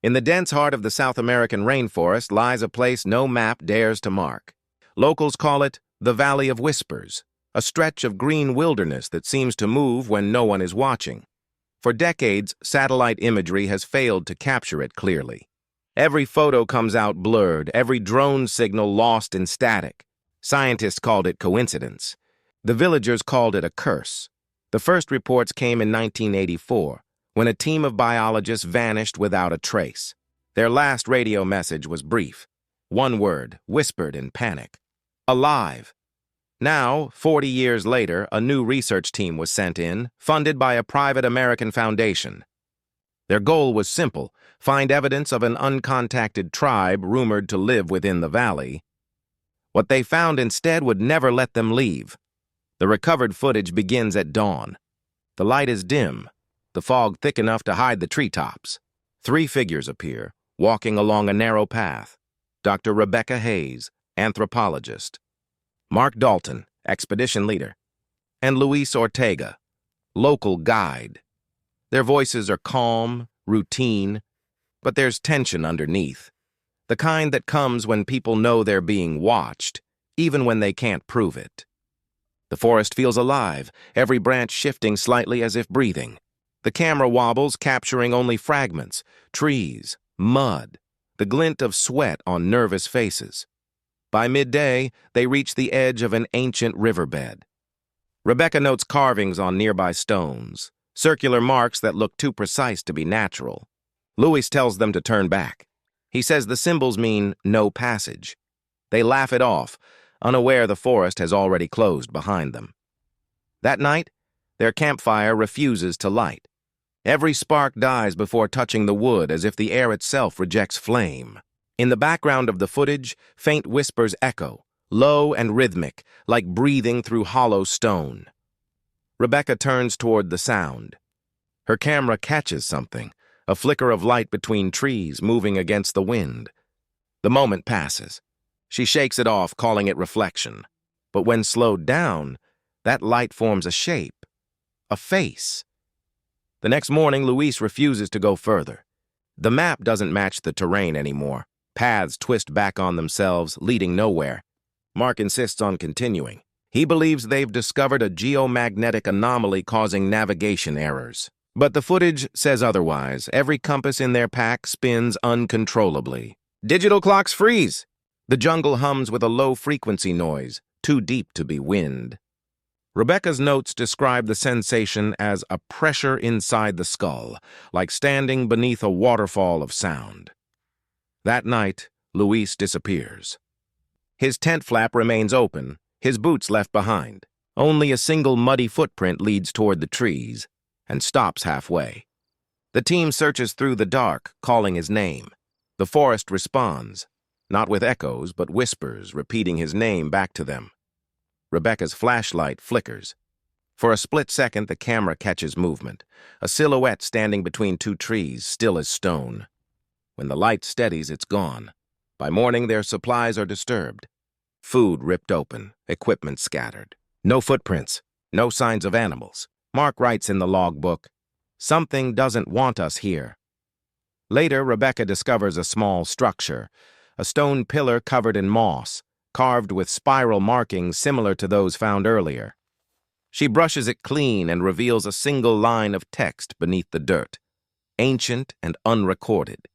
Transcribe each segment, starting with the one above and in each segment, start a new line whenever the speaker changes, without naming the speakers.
In the dense heart of the South American rainforest lies a place no map dares to mark. Locals call it the Valley of Whispers, a stretch of green wilderness that seems to move when no one is watching. For decades, satellite imagery has failed to capture it clearly. Every photo comes out blurred, every drone signal lost in static. Scientists called it coincidence. The villagers called it a curse. The first reports came in 1984, when a team of biologists vanished without a trace. Their last radio message was brief. One word, whispered in panic. Alive. Now, 40 years later, a new research team was sent in, funded by a private American foundation. Their goal was simple: find evidence of an uncontacted tribe rumored to live within the valley. What they found instead would never let them leave. The recovered footage begins at dawn. The light is dim, the fog thick enough to hide the treetops. 3 figures appear, walking along a narrow path. Dr. Rebecca Hayes, anthropologist; Mark Dalton, expedition leader; and Luis Ortega, local guide. Their voices are calm, routine, but there's tension underneath. The kind that comes when people know they're being watched, even when they can't prove it. The forest feels alive, every branch shifting slightly as if breathing. The camera wobbles, capturing only fragments: trees, mud, the glint of sweat on nervous faces. By midday, they reach the edge of an ancient riverbed. Rebecca notes carvings on nearby stones, circular marks that look too precise to be natural. Luis tells them to turn back. He says the symbols mean no passage. They laugh it off, unaware the forest has already closed behind them. That night, their campfire refuses to light. Every spark dies before touching the wood, as if the air itself rejects flame. In the background of the footage, faint whispers echo, low and rhythmic, like breathing through hollow stone. Rebecca turns toward the sound. Her camera catches something, a flicker of light between trees moving against the wind. The moment passes. She shakes it off, calling it reflection. But when slowed down, that light forms a shape, a face. The next morning, Luis refuses to go further. The map doesn't match the terrain anymore. Paths twist back on themselves, leading nowhere. Mark insists on continuing. He believes they've discovered a geomagnetic anomaly causing navigation errors. But the footage says otherwise. Every compass in their pack spins uncontrollably. Digital clocks freeze. The jungle hums with a low-frequency noise, too deep to be wind. Rebecca's notes describe the sensation as a pressure inside the skull, like standing beneath a waterfall of sound. That night, Luis disappears. His tent flap remains open, his boots left behind. Only a single muddy footprint leads toward the trees and stops halfway. The team searches through the dark, calling his name. The forest responds, not with echoes, but whispers, repeating his name back to them. Rebecca's flashlight flickers. For a split second, the camera catches movement, a silhouette standing between 2 trees, still as stone. When the light steadies, it's gone. By morning, their supplies are disturbed. Food ripped open, equipment scattered. No footprints, no signs of animals. Mark writes in the logbook, "Something doesn't want us here." Later, Rebecca discovers a small structure, a stone pillar covered in moss, carved with spiral markings similar to those found earlier. She brushes it clean and reveals a single line of text beneath the dirt, ancient and unrecorded.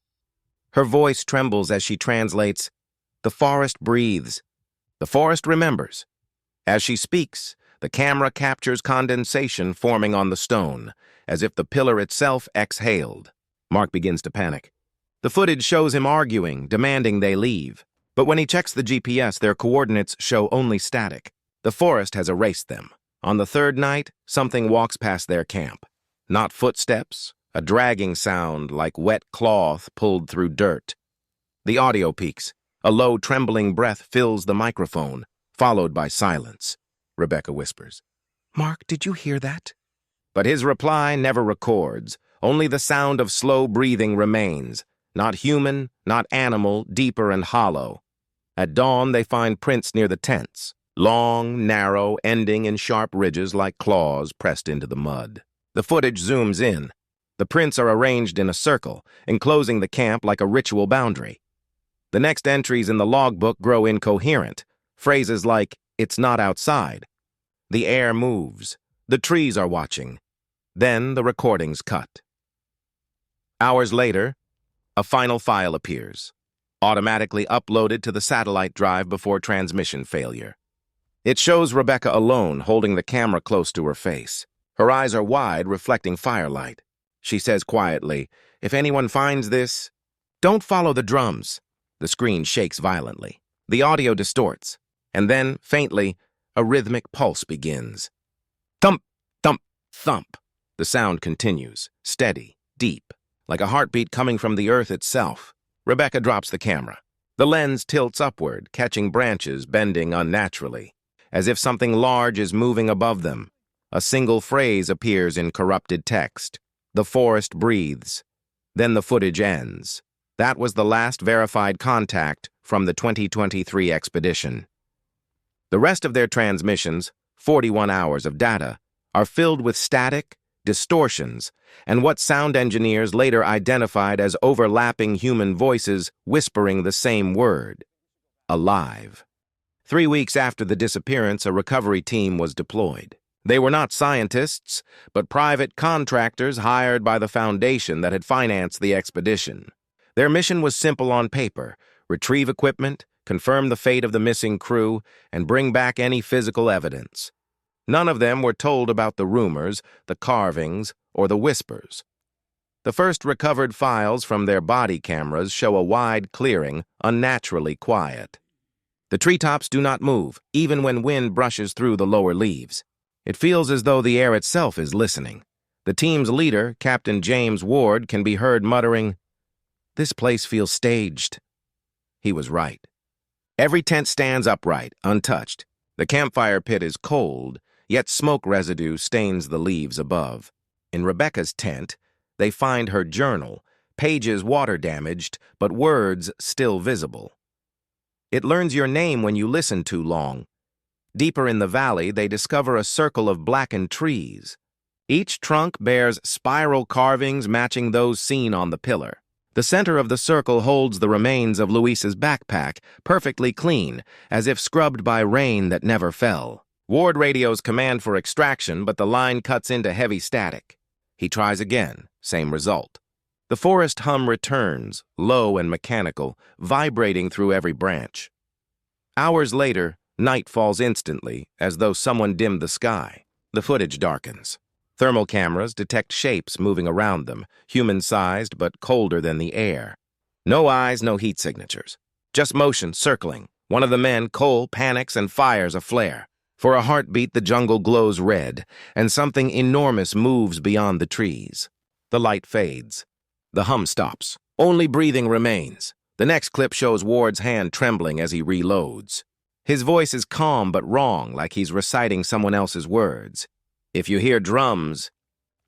Her voice trembles as she translates, "The forest breathes. The forest remembers." As she speaks, the camera captures condensation forming on the stone, as if the pillar itself exhaled. Mark begins to panic. The footage shows him arguing, demanding they leave. But when he checks the GPS, their coordinates show only static. The forest has erased them. On the 3rd night, something walks past their camp. Not footsteps, a dragging sound like wet cloth pulled through dirt. The audio peaks. A low, trembling breath fills the microphone, followed by silence. Rebecca whispers, "Mark, did you hear that?" But his reply never records. Only the sound of slow breathing remains. Not human, not animal, deeper and hollow. At dawn, they find prints near the tents. Long, narrow, ending in sharp ridges like claws pressed into the mud. The footage zooms in. The prints are arranged in a circle, enclosing the camp like a ritual boundary. The next entries in the logbook grow incoherent. Phrases like, "It's not outside." "The air moves." "The trees are watching." Then the recordings cut. Hours later, a final file appears, automatically uploaded to the satellite drive before transmission failure. It shows Rebecca alone, holding the camera close to her face. Her eyes are wide, reflecting firelight. She says quietly, "If anyone finds this, don't follow the drums." The screen shakes violently. The audio distorts, and then, faintly, a rhythmic pulse begins. Thump, thump, thump. The sound continues, steady, deep, like a heartbeat coming from the earth itself. Rebecca drops the camera. The lens tilts upward, catching branches bending unnaturally, as if something large is moving above them. A single phrase appears in corrupted text. "The forest breathes." Then the footage ends. That was the last verified contact from the 2023 expedition. The rest of their transmissions, 41 hours of data, are filled with static, distortions, and what sound engineers later identified as overlapping human voices whispering the same word: alive. 3 weeks after the disappearance, a recovery team was deployed. They were not scientists, but private contractors hired by the foundation that had financed the expedition. Their mission was simple on paper: retrieve equipment, confirm the fate of the missing crew, and bring back any physical evidence. None of them were told about the rumors, the carvings, or the whispers. The first recovered files from their body cameras show a wide clearing, unnaturally quiet. The treetops do not move, even when wind brushes through the lower leaves. It feels as though the air itself is listening. The team's leader, Captain James Ward, can be heard muttering, "This place feels staged." He was right. Every tent stands upright, untouched. The campfire pit is cold, yet smoke residue stains the leaves above. In Rebecca's tent, they find her journal, pages water-damaged, but words still visible. It learns your name when you listen too long. Deeper in the valley, they discover a circle of blackened trees. Each trunk bears spiral carvings matching those seen on the pillar. The center of the circle holds the remains of Luis's backpack, perfectly clean, as if scrubbed by rain that never fell. Ward radios command for extraction, but the line cuts into heavy static. He tries again, same result. The forest hum returns, low and mechanical, vibrating through every branch. Hours later, night falls instantly, as though someone dimmed the sky. The footage darkens. Thermal cameras detect shapes moving around them, human-sized but colder than the air. No eyes, no heat signatures. Just motion circling. One of the men, Cole, panics and fires a flare. For a heartbeat, the jungle glows red, and something enormous moves beyond the trees. The light fades. The hum stops. Only breathing remains. The next clip shows Ward's hand trembling as he reloads. His voice is calm but wrong, like he's reciting someone else's words. "If you hear drums,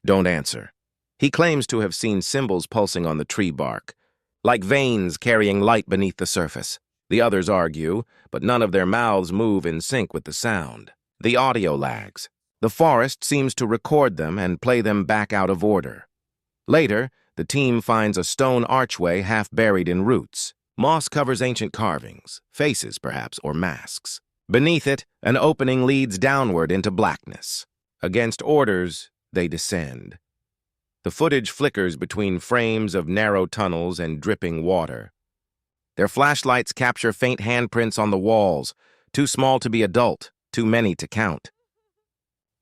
don't answer." He claims to have seen symbols pulsing on the tree bark, like veins carrying light beneath the surface. The others argue, but none of their mouths move in sync with the sound. The audio lags. The forest seems to record them and play them back out of order. Later, the team finds a stone archway half buried in roots. Moss covers ancient carvings, faces perhaps, or masks. Beneath it, an opening leads downward into blackness. Against orders, they descend. The footage flickers between frames of narrow tunnels and dripping water. Their flashlights capture faint handprints on the walls, too small to be adult, too many to count.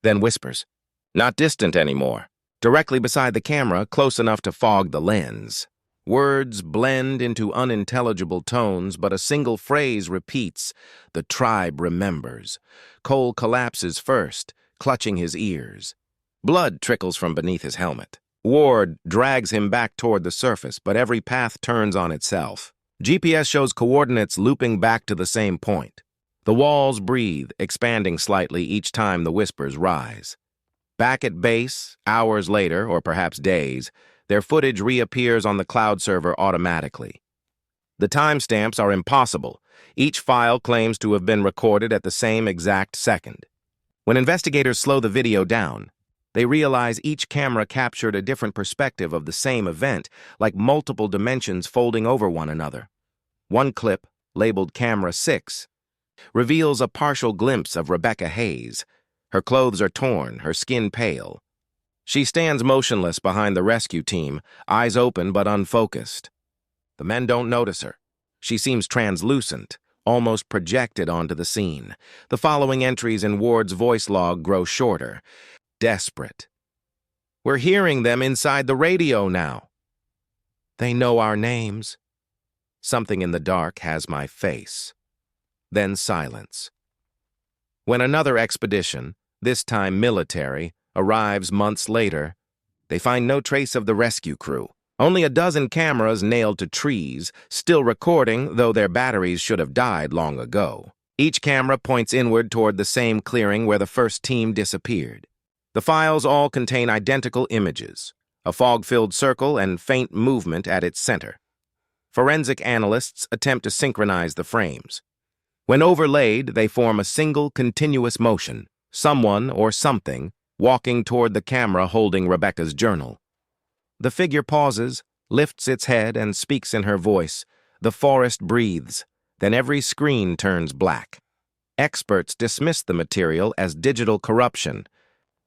Then whispers, not distant anymore, directly beside the camera, close enough to fog the lens. Words blend into unintelligible tones, but a single phrase repeats, "The tribe remembers." Cole collapses first, clutching his ears. Blood trickles from beneath his helmet. Ward drags him back toward the surface, but every path turns on itself. GPS shows coordinates looping back to the same point. The walls breathe, expanding slightly each time the whispers rise. Back at base, hours later, or perhaps days, their footage reappears on the cloud server automatically. The timestamps are impossible. Each file claims to have been recorded at the same exact second. When investigators slow the video down, They realize each camera captured a different perspective of the same event, like multiple dimensions folding over one another. One clip, labeled Camera 6, reveals a partial glimpse of Rebecca Hayes. Her clothes are torn, her skin pale. She stands motionless behind the rescue team, eyes open but unfocused. The men don't notice her. She seems translucent, almost projected onto the scene. The following entries in Ward's voice log grow shorter. Desperate. We're hearing them inside the radio now. They know our names. Something in the dark has my face. Then silence. When another expedition, this time military, arrives months later, they find no trace of the rescue crew. Only a dozen cameras nailed to trees, still recording, though their batteries should have died long ago. Each camera points inward toward the same clearing where the first team disappeared. The files all contain identical images, a fog-filled circle and faint movement at its center. Forensic analysts attempt to synchronize the frames. When overlaid, they form a single continuous motion, someone or something walking toward the camera holding Rebecca's journal. The figure pauses, lifts its head, and speaks in her voice. The forest breathes, then every screen turns black. Experts dismiss the material as digital corruption,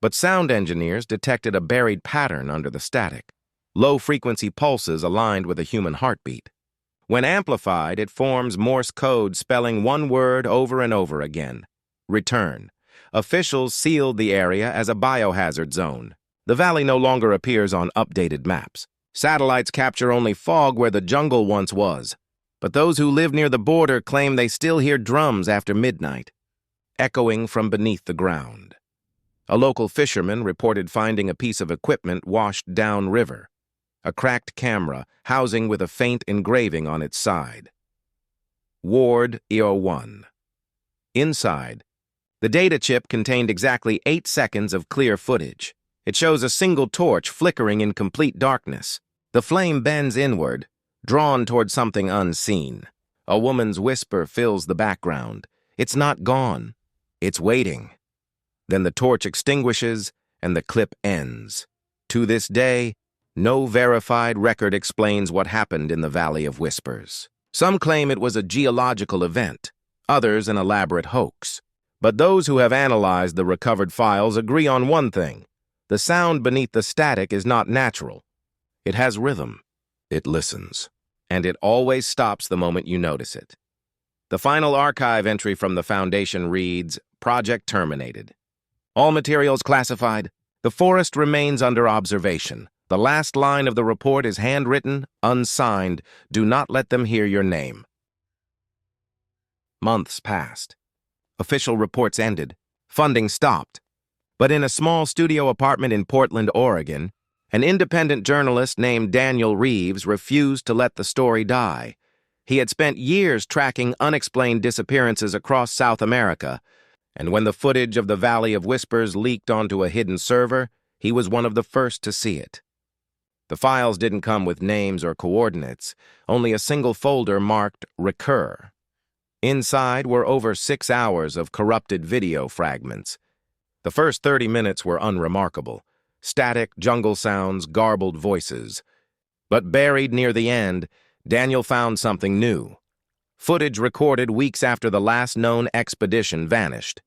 but sound engineers detected a buried pattern under the static. Low-frequency pulses aligned with a human heartbeat. When amplified, it forms Morse code spelling one word over and over again. Return. Officials sealed the area as a biohazard zone. The valley no longer appears on updated maps. Satellites capture only fog where the jungle once was. But those who live near the border claim they still hear drums after midnight, echoing from beneath the ground. A local fisherman reported finding a piece of equipment washed downriver, a cracked camera housing with a faint engraving on its side. Ward EO1. Inside, the data chip contained exactly 8 seconds of clear footage. It shows a single torch flickering in complete darkness. The flame bends inward, drawn toward something unseen. A woman's whisper fills the background. It's not gone. It's waiting. Then the torch extinguishes, and the clip ends. To this day, no verified record explains what happened in the Valley of Whispers. Some claim it was a geological event, others an elaborate hoax. But those who have analyzed the recovered files agree on one thing. The sound beneath the static is not natural. It has rhythm. It listens. And it always stops the moment you notice it. The final archive entry from the Foundation reads, Project terminated. All materials classified. The forest remains under observation. The last line of the report is handwritten, unsigned. Do not let them hear your name. Months passed. Official reports ended. Funding stopped. But in a small studio apartment in Portland, Oregon, an independent journalist named Daniel Reeves refused to let the story die. He had spent years tracking unexplained disappearances across South America, and when the footage of the Valley of Whispers leaked onto a hidden server, he was one of the first to see it. The files didn't come with names or coordinates, only a single folder marked Recur. Inside were over 6 hours of corrupted video fragments. The first 30 minutes were unremarkable. Static, jungle sounds, garbled voices. But buried near the end, Daniel found something new. Footage recorded weeks after the last known expedition vanished.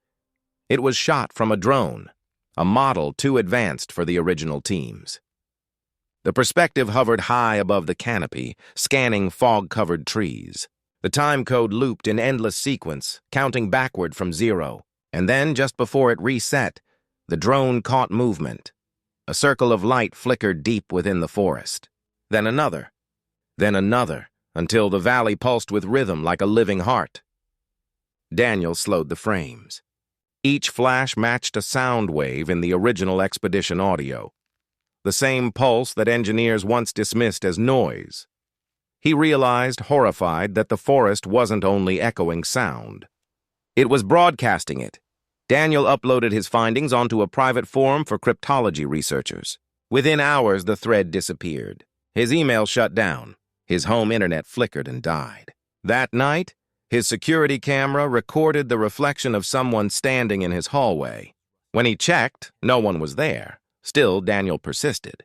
It was shot from a drone, a model too advanced for the original teams. The perspective hovered high above the canopy, scanning fog-covered trees. The time code looped in endless sequence, counting backward from 0. And then, just before it reset, the drone caught movement. A circle of light flickered deep within the forest. Then another, until the valley pulsed with rhythm like a living heart. Daniel slowed the frames. Each flash matched a sound wave in the original expedition audio, the same pulse that engineers once dismissed as noise. He realized, horrified, that the forest wasn't only echoing sound. It was broadcasting it. Daniel uploaded his findings onto a private forum for cryptology researchers. Within hours, the thread disappeared. His email shut down. His home internet flickered and died. That night, his security camera recorded the reflection of someone standing in his hallway. When he checked, no one was there. Still, Daniel persisted.